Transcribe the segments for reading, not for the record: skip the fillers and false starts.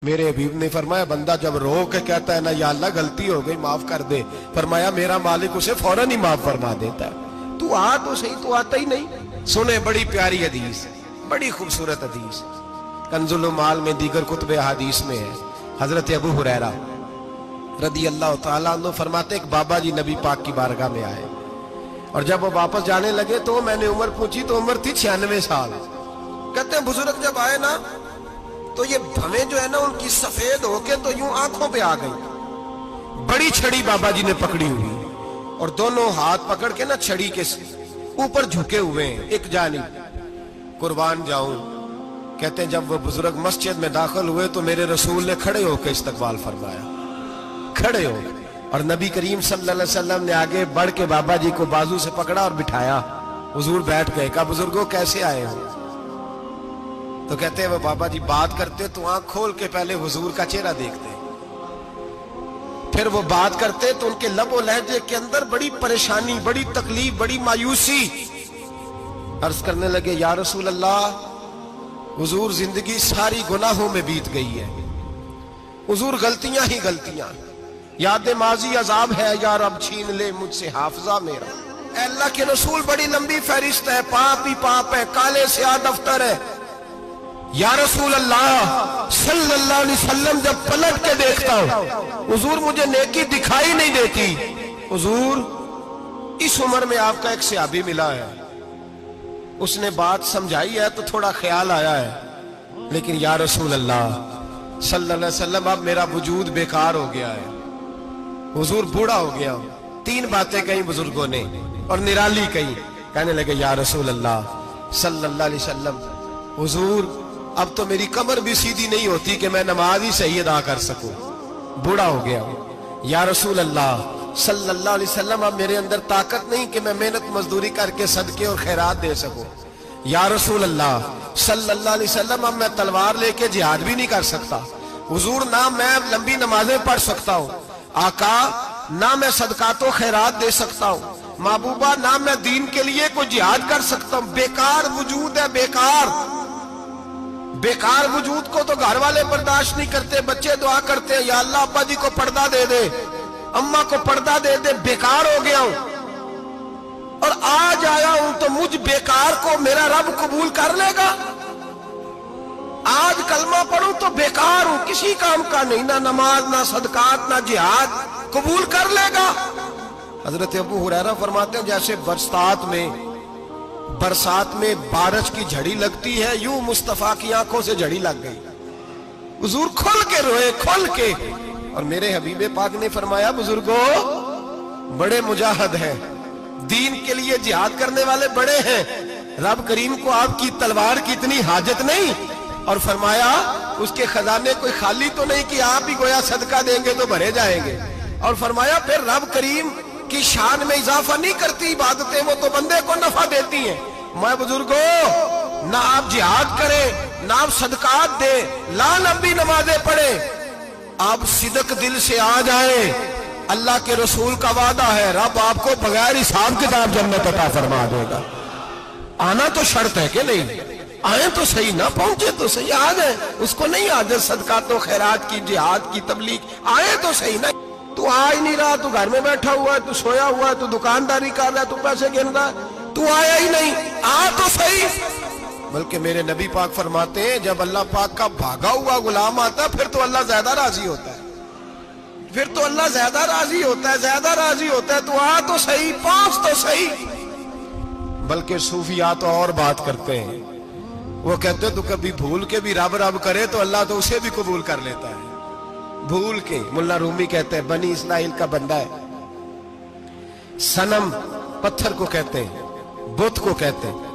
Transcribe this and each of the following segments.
میرے حبیب نے فرمایا بندہ جب رو کے کہتا ہے نا یا اللہ غلطی ہو گئی معاف کر دے، فرمایا میرا مالک اسے فوراً ہی معاف فرما دیتا ہے۔ تو آ تو صحیح، تو آتا ہی نہیں۔ سنے بڑی پیاری حدیث، بڑی خوبصورت حدیث، کنز المال میں دیگر کتب احادیث میں ہے۔ حضرت ابو ہریرہ رضی اللہ تعالیٰ عنہ فرماتے ایک بابا جی نبی پاک کی بارگاہ میں آئے، اور جب وہ واپس جانے لگے تو میں نے عمر پوچھی تو عمر تھی 96 سال۔ کہتے ہیں بزرگ جب آئے نا تو یہ بھویں جو ہے نا ان کی سفید ہو کے تو یوں آنکھوں پہ آ گئی۔ بڑی چھڑی بابا جی نے پکڑی ہوئی اور دونوں ہاتھ پکڑ کے نا چھڑی کے اوپر جھکے ہوئے ہیں ایک جانب۔ قربان جاؤں، کہتے ہیں جب وہ بزرگ مسجد میں داخل ہوئے تو میرے رسول نے کھڑے ہو کے استقبال فرمایا، کھڑے ہو، اور نبی کریم صلی اللہ علیہ وسلم نے آگے بڑھ کے بابا جی کو بازو سے پکڑا اور بٹھایا۔ حضور بیٹھ گئے، کہا بزرگوں کیسے آئے ہو؟ تو کہتے ہیں وہ بابا جی بات کرتے تو آنکھ کھول کے پہلے حضور کا چہرہ دیکھتے، پھر وہ بات کرتے تو ان کے لب و لہجے کے اندر بڑی پریشانی، بڑی تکلیف، بڑی مایوسی۔ عرض کرنے لگے یا رسول اللہ، حضور زندگی ساری گناہوں میں بیت گئی ہے، حضور غلطیاں ہی غلطیاں، یاد ماضی عذاب ہے، یا رب چھین لے مجھ سے حافظہ میرا۔ اے اللہ کے رسول بڑی لمبی فہرست ہے، پاپ ہی پاپ ہے، کالے سیاہ دفتر ہے۔ یا رسول اللہ صلی اللہ علیہ وسلم جب پلٹ کے دیکھتا ہوں حضور مجھے نیکی دکھائی نہیں دیتی۔ حضور اس عمر میں آپ کا ایک صحابی ملا ہے، اس نے بات سمجھائی ہے تو تھوڑا خیال آیا ہے، لیکن یا رسول اللہ صلی اللہ علیہ وسلم اب میرا وجود بیکار ہو گیا ہے، حضور بوڑھا ہو گیا ہوں۔ تین باتیں کہیں بزرگوں نے اور نرالی کہیں، کہنے لگے یا رسول اللہ صلی اللہ علیہ وسلم، حضور اب تو میری کمر بھی سیدھی نہیں ہوتی کہ میں نماز ہی صحیح ادا کر سکوں، بوڑھا ہو گیا ہوں۔ یا رسول اللہ صلی اللہ علیہ وسلم اب میرے اندر طاقت نہیں کہ میں محنت مزدوری کر کے صدقے اور خیرات دے سکوں۔ یا رسول اللہ صلی اللہ علیہ وسلم اب میں تلوار لے کے جہاد بھی نہیں کر سکتا، حضور نہ میں لمبی نمازیں پڑھ سکتا ہوں، آقا نہ میں صدقات و خیرات دے سکتا ہوں، محبوبہ نہ میں دین کے لیے کوئی جہاد کر سکتا ہوں، بیکار وجود ہے، بیکار وجود کو تو گھر والے برداشت نہیں کرتے، بچے دعا کرتے ہیں یا اللہ ابا جی کو پردہ دے دے، اماں کو پردہ دے دے، بیکار ہو گیا ہوں، اور آج آیا ہوں تو مجھ بیکار کو میرا رب قبول کر لے گا؟ آج کلمہ پڑھوں تو بیکار ہوں، کسی کام کا نہیں، نہ نماز نہ صدقات نہ جہاد، قبول کر لے گا؟ حضرت ابو ہریرہ فرماتے ہیں جیسے برسات میں بارش کی جھڑی لگتی ہے، یوں مصطفیٰ کی آنکھوں سے جھڑی لگ گئی، حضور کھل کے روئے، کھل کے۔ اور میرے حبیب پاک نے فرمایا بزرگوں بڑے مجاہد ہیں، دین کے لیے جہاد کرنے والے بڑے ہیں، رب کریم کو آپ کی تلوار کی اتنی حاجت نہیں، اور فرمایا اس کے خزانے کوئی خالی تو نہیں کہ آپ ہی گویا صدقہ دیں گے تو بھرے جائیں گے، اور فرمایا پھر رب کریم کی شان میں اضافہ نہیں کرتی عبادتیں، وہ تو بندے کو نفع دیتی ہیں۔ میں بزرگوں نہ آپ جہاد کریں، نہ آپ صدقات دیں، لا لمبی نمازیں پڑھیں، آپ صدق دل سے آ جائیں، اللہ کے رسول کا وعدہ ہے رب آپ کو بغیر حساب کتاب جنت عطا فرما دے گا۔ آنا تو شرط ہے کہ نہیں؟ آئیں تو صحیح، نہ پہنچے تو صحیح، آ جائیں، اس کو نہیں عادت صدقات و خیرات کی، جہاد کی، تبلیغ، آئیں تو صحیح۔ نہ تو آ ہی نہیں رہا، تو گھر میں بیٹھا ہوا ہے، تو سویا ہوا ہے، تو دکانداری کر رہا ہے، تو پیسے گن رہا ہے، تو آیا ہی نہیں، آ تو صحیح۔ بلکہ میرے نبی پاک فرماتے ہیں جب اللہ پاک کا بھاگا ہوا غلام آتا ہے پھر تو اللہ زیادہ راضی ہوتا ہے، پھر تو اللہ زیادہ راضی ہوتا ہے، زیادہ راضی ہوتا ہے، تو آ تو صحیح، پہنچ تو صحیح۔ بلکہ صوفیاء تو اور بات کرتے ہیں، وہ کہتے ہیں تو کبھی بھول کے بھی رب رب کرے تو اللہ تو اسے بھی قبول کر لیتا ہے، بھول کے۔ ملا رومی کہتے ہیں بنی اسرائیل کا بندہ ہے، صنم پتھر کو کہتے ہیں، بت کو کہتے ہیں،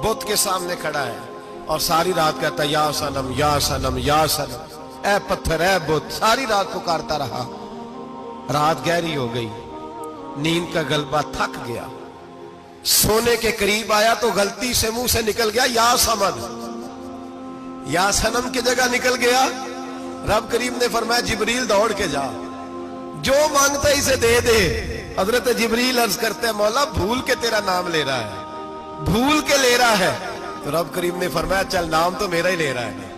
بت کے سامنے کھڑا ہے اور ساری رات کہتا ہے یا صنم یا صنم یا صنم، اے پتھر اے بت، ساری رات پکارتا رہا، رات گہری ہو گئی، نیند کا غلبہ، تھک گیا، سونے کے قریب آیا تو غلطی سے منہ سے نکل گیا یا صمد، یا صنم کی جگہ نکل گیا۔ رب کریم نے فرمایا جبریل دوڑ کے جا، جو مانگتا ہے اسے دے دے۔ حضرت جبریل عرض کرتے ہیں مولا بھول کے تیرا نام لے رہا ہے، بھول کے لے رہا ہے، تو رب کریم نے فرمایا چل نام تو میرا ہی لے رہا ہے،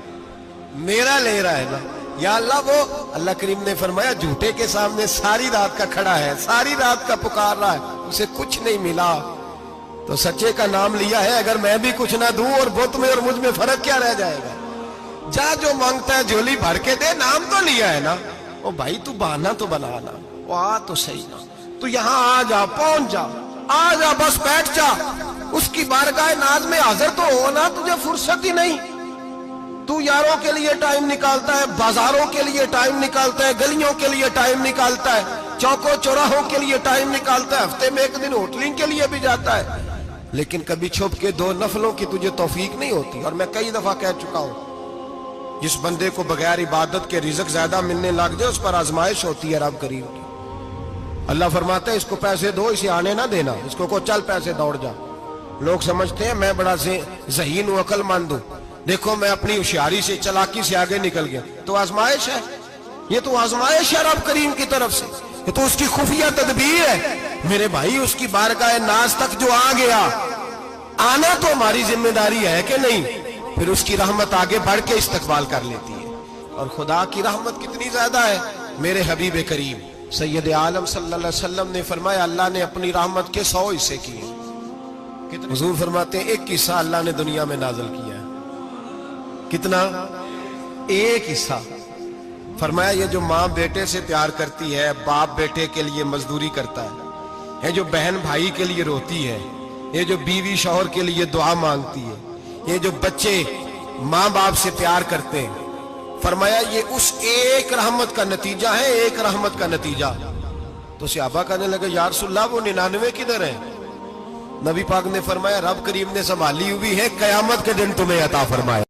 میرا لے رہا ہے نا یا اللہ. وہ اللہ کریم نے فرمایا جھوٹے کے سامنے ساری رات کا کھڑا ہے, ساری رات کا پکار رہا ہے, اسے کچھ نہیں ملا تو سچے کا نام لیا ہے. اگر میں بھی کچھ نہ دوں اور بت میں اور مجھ میں فرق کیا رہ جائے گا؟ جا جو مانگتا ہے جھولی بھر کے دے, نام تو لیا ہے نا. او بھائی تو بہانا تو بنانا, وہ آ تو صحیح نا, تو یہاں آ جا, پہنچ جا, آ جا, بس بیٹھ جا, اس کی بارگاہ ناز میں حاضر تو ہونا. تجھے فرصت ہی نہیں. تو یاروں کے لیے ٹائم نکالتا ہے, بازاروں کے لیے ٹائم نکالتا ہے, گلیوں کے لیے ٹائم نکالتا ہے, چوکوں چوراہوں کے لیے ٹائم نکالتا ہے, ہفتے میں ایک دن ہوٹلنگ کے لیے بھی جاتا ہے, لیکن کبھی چھپ کے 2 نفلوں کی تجھے توفیق نہیں ہوتی. اور میں کئی دفعہ کہہ چکا ہوں, جس بندے کو بغیر عبادت کے رزق زیادہ ملنے لگ جائے اس پر آزمائش ہوتی ہے رب کریم کی. اللہ فرماتا ہے اس کو پیسے دو, اسے آنے نہ دینا, اس کو چل پیسے دوڑ جا. لوگ سمجھتے ہیں میں بڑا ذہین ہوں, عقل مند ہوں, دیکھو میں اپنی ہوشیاری سے, چلاکی سے آگے نکل گیا. تو آزمائش ہے, یہ تو آزمائش ہے رب کریم کی طرف سے, یہ تو اس کی خفیہ تدبیر ہے. میرے بھائی اس کی بارگاہ ناز تک جو آ گیا, آنا تو ہماری ذمہ داری ہے کہ نہیں, پھر اس کی رحمت آگے بڑھ کے استقبال کر لیتی ہے. اور خدا کی رحمت کتنی زیادہ ہے. میرے حبیب کریم سید عالم صلی اللہ علیہ وسلم نے فرمایا اللہ نے اپنی رحمت کے 100 حصے کیے. حضور فرماتے ہیں 1 حصہ اللہ نے دنیا میں نازل کیا ہے. کتنا؟ 1 حصہ. فرمایا یہ جو ماں بیٹے سے پیار کرتی ہے, باپ بیٹے کے لیے مزدوری کرتا ہے, یہ جو بہن بھائی کے لیے روتی ہے, یہ جو بیوی شوہر کے لیے دعا مانگتی ہے, یہ جو بچے ماں باپ سے پیار کرتے ہیں, فرمایا یہ اس 1 رحمت کا نتیجہ ہے, 1 رحمت کا نتیجہ. تو صحابہ کہنے لگے یا رسول اللہ وہ 99 کدھر ہیں؟ نبی پاک نے فرمایا رب کریم نے سنبھالی ہوئی ہے, قیامت کے دن تمہیں عطا فرمایا.